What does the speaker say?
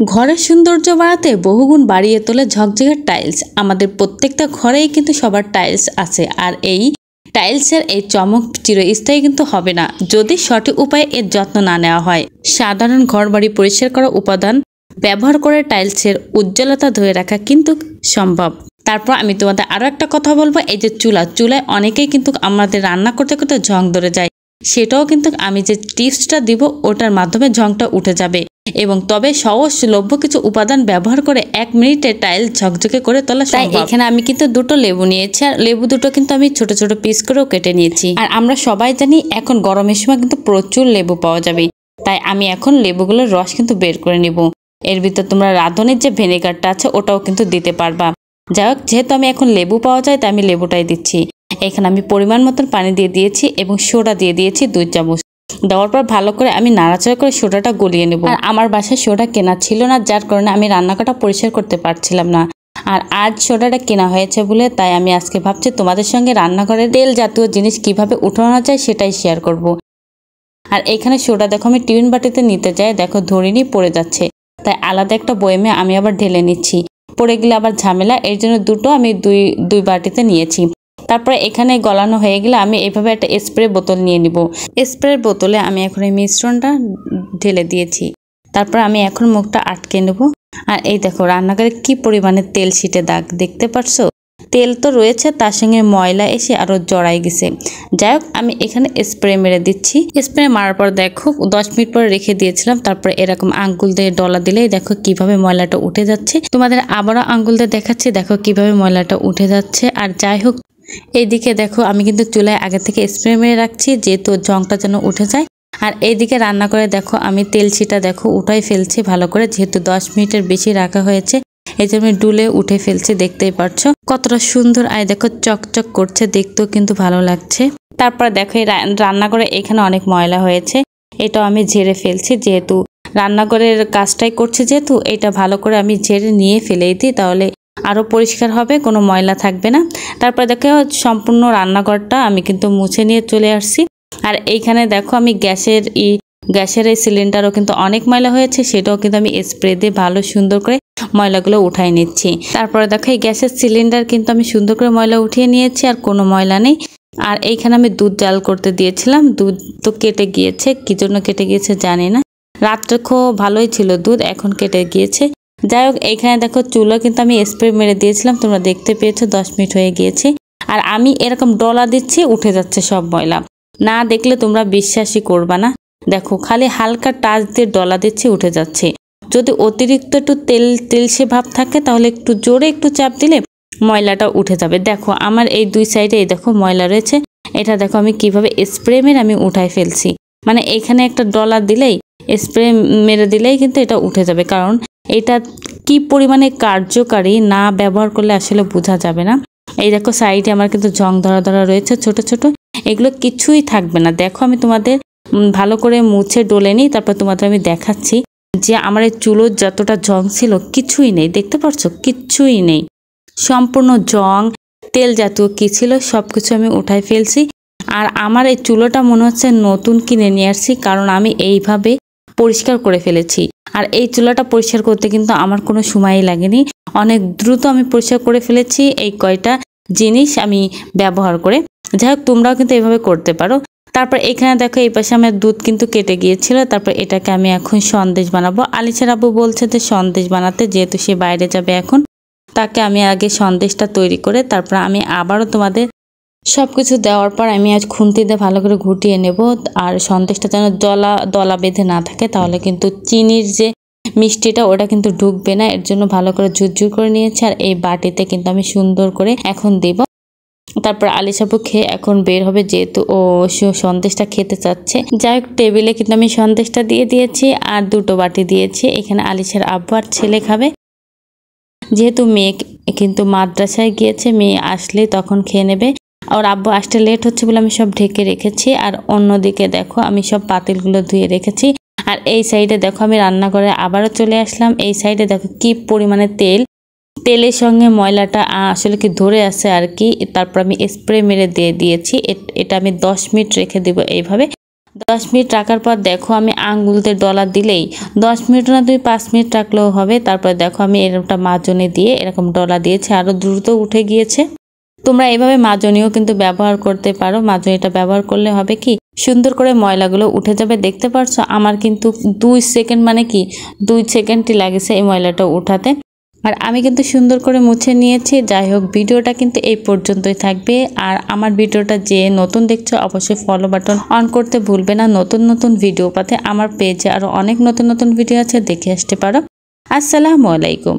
ঘরের সৌন্দর্য বাড়াতে বহুগুণ বাড়িয়ে তোলে ঝকঝকে টাইলস। আমাদের প্রত্যেকটা ঘরেই কিন্তু সবার টাইলস আছে, আর এই টাইলসের এই চমক চিরস্থায়ী কিন্তু হবে না যদি সঠিক উপায়ে এর যত্ন না নেওয়া হয়। সাধারণ ঘরবাড়ি পরিষ্কার করা উপাদান ব্যবহার করে টাইলসের উজ্জ্বলতা ধরে রাখা কিন্তু সম্ভব। তারপর আমি তোমাদের আরো একটা কথা বলবো, এই যে চুলায় অনেকেই কিন্তু আমাদের রান্না করতে করতে ঝং ধরে যায়, সেটাও কিন্তু আমি যে টিপসটা দিব ওটার মাধ্যমে ঝংটা উঠে যাবে। এবং তবে সহজলভ্য কিছু উপাদান ব্যবহার করে 1 মিনিটে টাইল ঝকঝকে করে তোলা সম্ভব। এখানে আমি কিন্তু দুটো লেবু নিয়েছি, আর লেবু দুটো কিন্তু আমি ছোট ছোট পিস করেও কেটে নিয়েছি। আর আমরা সবাই জানি এখন গরমের সময় কিন্তু প্রচুর লেবু পাওয়া যাবে, তাই আমি এখন লেবুগুলোর রস কিন্তু বের করে নিব। এর ভিতর তোমরা রাঁধুনির যে ভিনেগারটা আছে ওটাও কিন্তু দিতে পারবা। যাই হোক, যেহেতু আমি এখন লেবু পাওয়া যায় তাই আমি লেবুটাই দিচ্ছি। এখানে আমি পরিমাণ মতন পানি দিয়ে দিয়েছি এবং সোডা দিয়ে দিয়েছি 2 চামচ। দেওয়ার পর ভালো করে আমি নাড়াচাড়া করে সোডাটা গলিয়ে নেব। আর আমার বাসায় সোডা কেনা ছিল না, যার কারণে আমি রান্নাঘরটা পরিষ্কার করতে পারছিলাম না। আর আজ সোডাটা কেনা হয়েছে বলে তাই আমি আজকে ভাবছি তোমাদের সঙ্গে রান্নাঘরে তেল জাতীয় জিনিস কিভাবে উঠানো যায় সেটাই শেয়ার করব। আর এখানে সোডা দেখো আমি টিফিন বাটিতে নিতে যাই, দেখো ধরিনি পড়ে যাচ্ছে, তাই আলাদা একটা বয়মে আমি আবার ঢেলে নিচ্ছি। পড়ে গেলে আবার ঝামেলা, এর জন্য দুটো আমি দুই বাটিতে নিয়েছি। তারপরে এখানে গলানো হয়ে গেলে আমি এইভাবে একটা স্প্রে বোতল নিয়ে নিব। স্প্রে বোতলে আমি এখন এই মিশ্রণটা ঢেলে দিয়েছি। তারপর আমি এখন মুখটা আটকে নেব। আর এই দেখো রান্নাঘরে কি পরিমাণে তেল ছিটে দাগ দেখতে পারছো। তেল তো রয়েছে, তার সঙ্গে ময়লা এসে আরো জড়াই গেছে। যাই হোক, আমি এখানে স্প্রে মেরে দিচ্ছি। স্প্রে মারার পর দেখো 10 মিনিট পরে রেখে দিয়েছিলাম। তারপরে এরকম আঙ্গুল দিয়ে ডলা দিলেই দেখো কিভাবে ময়লাটা উঠে যাচ্ছে। তোমাদের আবারও আঙ্গুল দিয়ে দেখাচ্ছি, দেখো কিভাবে ময়লাটা উঠে যাচ্ছে। আর যাই হোক, এইদিকে দেখো আমি কিন্তু চুলায় আগে থেকে স্প্রে মেরে রাখছি যেহেতু জংটা যেন উঠে যায়। আর এইদিকে রান্না করে দেখো আমি তেল ছিটা দেখো উঠাই ফেলছি ভালো করে, যেহেতু 10 মিনিটের বেশি রাখা হয়েছে এই জন্য ডুলে উঠে ফেলছি। দেখতেই পারছো কতটা সুন্দর, আর দেখো চকচক করছে, দেখতেও কিন্তু ভালো লাগছে। তারপর দেখো এই রান্নাঘরে এখানে অনেক ময়লা হয়েছে, এটাও আমি ঝেড়ে ফেলছি। যেহেতু রান্নাঘরের কাজটাই করছি, যেহেতু এটা ভালো করে আমি ঝেড়ে নিয়ে ফেলেই দিই, তাহলে আরো পরিষ্কার হবে, কোনো ময়লা থাকবে না। তারপর দেখো সম্পূর্ণ রান্নাঘরটা আমি কিন্তু মুছে নিয়ে চলে আসছি। আর এইখানে দেখো আমি গ্যাসের এই সিলিন্ডারও কিন্তু অনেক ময়লা হয়েছে, সেটাও কিন্তু আমি স্প্রে দিয়ে ভালো সুন্দর করে ময়লাগুলো উঠাই নিচ্ছি। তারপরে দেখো এই গ্যাসের সিলিন্ডার কিন্তু আমি সুন্দর করে ময়লা উঠিয়ে নিয়েছি, আর কোনো ময়লা নেই। আর এইখানে আমি দুধ জাল করতে দিয়েছিলাম, দুধ তো কেটে গিয়েছে, কি জন্য কেটে গিয়েছে জানি না। রাত্রে খুব ভালোই ছিল দুধ, এখন কেটে গিয়েছে। যাই হোক, এইখানে দেখো চুলো কিন্তু আমি স্প্রে মেরে দিয়েছিলাম, তোমরা দেখতে পেয়েছো 10 মিনিট হয়ে গিয়েছে। আর আমি এরকম ডলা দিচ্ছি, উঠে যাচ্ছে সব ময়লা। না দেখলে তোমরা বিশ্বাসই করবা না। দেখো খালি হালকা টাচ দিয়ে ডলা দিচ্ছি, উঠে যাচ্ছে। যদি অতিরিক্ত একটু তেলসে ভাব থাকে তাহলে একটু জোরে একটু চাপ দিলে ময়লাটা উঠে যাবে। দেখো আমার এই দুই সাইডে এই দেখো ময়লা রয়েছে, এটা দেখো আমি কিভাবে স্প্রে মেরে আমি উঠাই ফেলছি। মানে এখানে একটা ডলা দিলেই স্প্রে মেরে দিলেই কিন্তু এটা উঠে যাবে, কারণ এটা কি পরিমাণে কার্যকারী না ব্যবহার করলে আসলে বোঝা যাবে না। এই দেখো সাইডে আমার কিন্তু জং ধরা রয়েছে ছোট ছোট, এগুলো কিছুই থাকবে না। দেখো আমি তোমাদের ভালো করে মুছে ডলে নিই, তারপর তোমাদের আমি দেখাচ্ছি যে আমার এই চুলোর যতটা জং ছিল কিছুই নেই। দেখতে পাচ্ছ কিচ্ছুই নেই, সম্পূর্ণ জং তেল জাতীয় কি ছিল সবকিছু আমি উঠাই ফেলছি। আর আমার এই চুলোটা মনে হচ্ছে নতুন কিনে নিয়ে আসছি, কারণ আমি এইভাবে পরিষ্কার করে ফেলেছি। আর এই চুলাটা পরিষ্কার করতে কিন্তু আমার কোনো সময়ই লাগেনি, অনেক দ্রুত আমি পরিষ্কার করে ফেলেছি এই কয়টা জিনিস আমি ব্যবহার করে। যাই হোক, তোমরাও কিন্তু এইভাবে করতে পারো। তারপর এখানে দেখো এই পাশে আমার দুধ কিন্তু কেটে গিয়েছিল। তারপর এটাকে আমি এখন সন্দেশ বানাবো। আলিশার আব্বু বলছে যে সন্দেশ বানাতে, যেহেতু সে বাইরে যাবে এখন, তাকে আমি আগে সন্দেশটা তৈরি করে তারপর আমি আবারও তোমাদের সবকিছু দেওয়ার পর আমি আজ খুন্তি দিয়ে ভালো করে ঘুটিয়ে নেব। আর সন্দেশটা যেন দলা বেঁধে না থাকে, তাহলে কিন্তু চিনির যে মিষ্টিটা ওটা কিন্তু ঢুকবে না, এর জন্য ভালো করে ঝুরঝুর করে নিয়েছি। আর এই বাটিতে কিন্তু আমি সুন্দর করে এখন দেব। তারপর আলিশাপু খেয়ে এখন বের হবে, যেহেতু ও সন্দেশটা খেতে চাচ্ছে। যাই হোক, টেবিলে কিন্তু আমি সন্দেশটা দিয়ে দিয়েছি আর দুটো বাটি দিয়েছি। এখানে আলিশার আব্বু আর ছেলে খাবে, যেহেতু মেয়ে কিন্তু মাদ্রাসায় গিয়েছে, মেয়ে আসলে তখন খেয়ে নেবে। আর আব্বু আসতে লেট হচ্ছে বলে আমি সব ঢেকে রেখেছি। আর অন্যদিকে দেখো আমি সব পাতিলগুলো ধুয়ে রেখেছি। আর এই সাইডে দেখো আমি রান্না করে আবারও চলে আসলাম। এই সাইডে দেখো কি পরিমাণে তেলের সঙ্গে ময়লাটা আসলে কি ধরে আছে আর কি। তারপর আমি স্প্রে মেরে দিয়ে দিয়েছি। এটা আমি 10 মিনিট রেখে দেব এইভাবে। 10 মিনিট রাখার পর দেখো আমি আঙ্গুলতে ডলা দিলেই 10 মিনিট না 5 মিনিট রাখলেও হবে। তারপর দেখো আমি এরকমটা মাজনে দিয়ে এরকম ডলা দিয়েছি, আরও দ্রুত উঠে গিয়েছে। তোমরা এভাবে মাজনিও কিন্তু ব্যবহার করতে পারো। মাজনিটা ব্যবহার করলে হবে কি সুন্দর করে ময়লাগুলো উঠে যাবে। দেখতে পারছো আমার কিন্তু 2 সেকেন্ড মানে কি 2 সেকেন্ডই লাগেছে এই ময়লাটা উঠাতে। আর আমি কিন্তু সুন্দর করে মুছে নিয়েছি। যাই হোক, ভিডিওটা কিন্তু এই পর্যন্তই থাকবে। আর আমার ভিডিওটা যে নতুন দেখছো অবশ্যই ফলো বাটন অন করতে ভুলবে না। নতুন নতুন ভিডিও পাতে আমার পেজে আরও অনেক নতুন নতুন ভিডিও আছে, দেখে আসতে পারো। আসসালামু আলাইকুম।